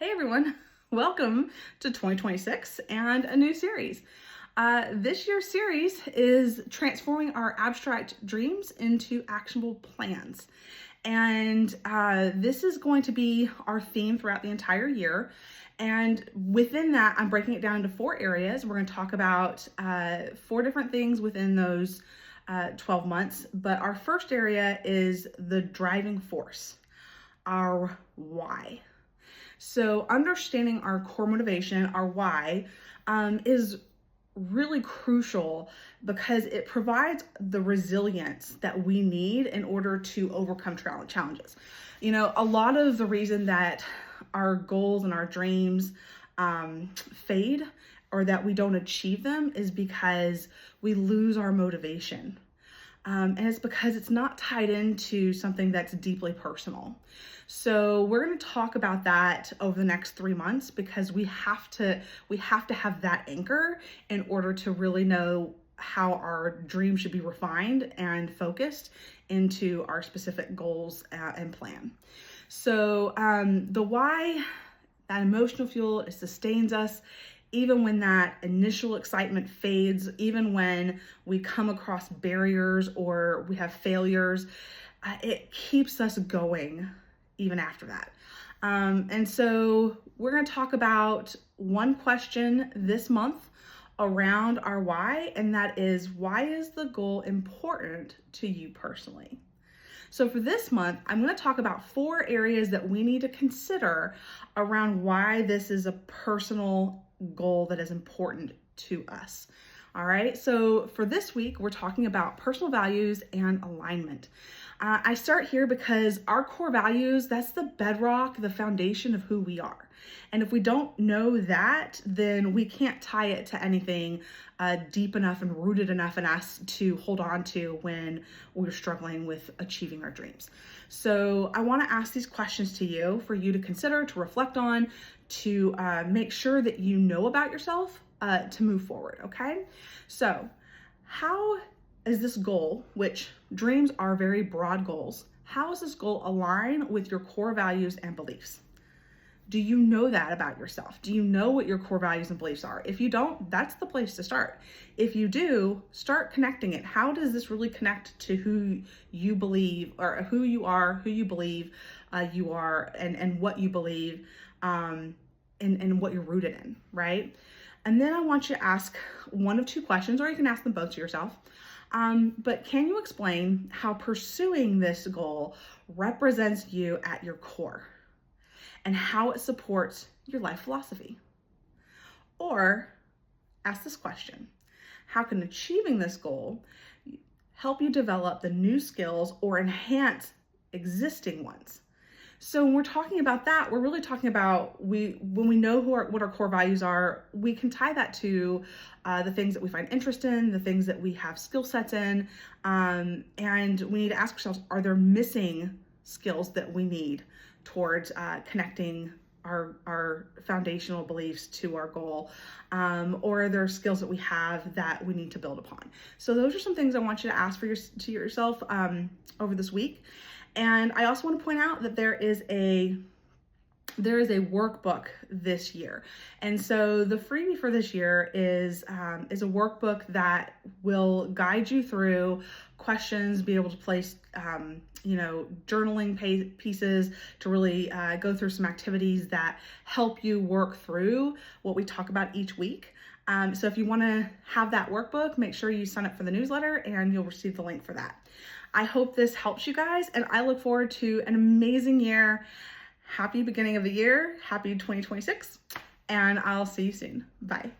Hey everyone, welcome to 2026 and a new series. This year's series is transforming our abstract dreams into actionable plans. And this is going to be our theme throughout the entire year. And within that, I'm breaking it down into 4 areas. We're going to talk about 4 different things within those 12 months. But our first area is the driving force, our why. So understanding our core motivation, our why, is really crucial because it provides the resilience that we need in order to overcome challenges. You know, a lot of the reason that our goals and our dreams fade or that we don't achieve them is because we lose our motivation. And it's because it's not tied into something that's deeply personal. So we're going to talk about that over the next 3 months because we have to have that anchor in order to really know how our dream should be refined and focused into our specific goals and plan. So the why, that emotional fuel, it sustains us. Even when that initial excitement fades, even when we come across barriers or we have failures, it keeps us going even after that. And so we're going to talk about one question this month around our why, and that is, why is the goal important to you personally? So for this month, I'm going to talk about 4 areas that we need to consider around why this is a personal goal that is important to us. All right, so for this week, we're talking about personal values and alignment. I start here because our core values, that's the bedrock, the foundation of who we are. And if we don't know that, then we can't tie it to anything deep enough and rooted enough in us to hold on to when we're struggling with achieving our dreams. So I want to ask these questions to you for you to consider, to reflect on, to make sure that you know about yourself to move forward, okay? So how is this goal, which dreams are very broad goals, how does this goal align with your core values and beliefs? Do you know that about yourself? Do you know what your core values and beliefs are? If you don't, that's the place to start. If you do, start connecting it. How does this really connect to who you believe, or who you are, who you believe you are, and what you believe, and what you're rooted in, right? And then I want you to ask one of 2 questions, or you can ask them both to yourself. But can you explain how pursuing this goal represents you at your core and how it supports your life philosophy? Or ask this question: how can achieving this goal help you develop the new skills or enhance existing ones? So when we're talking about that, we're really talking about when we know what our core values are, we can tie that to the things that we find interest in, the things that we have skill sets in, and we need to ask ourselves, are there missing skills that we need towards connecting our foundational beliefs to our goal, or are there skills that we have that we need to build upon? So those are some things I want you to ask to yourself over this week. And I also want to point out that there is a workbook this year. And so the freebie for this year is a workbook that will guide you through questions, be able to place, journaling pieces to really go through some activities that help you work through what we talk about each week. So if you want to have that workbook, make sure you sign up for the newsletter and you'll receive the link for that. I hope this helps you guys, and I look forward to an amazing year. Happy beginning of the year. Happy 2026, and I'll see you soon. Bye.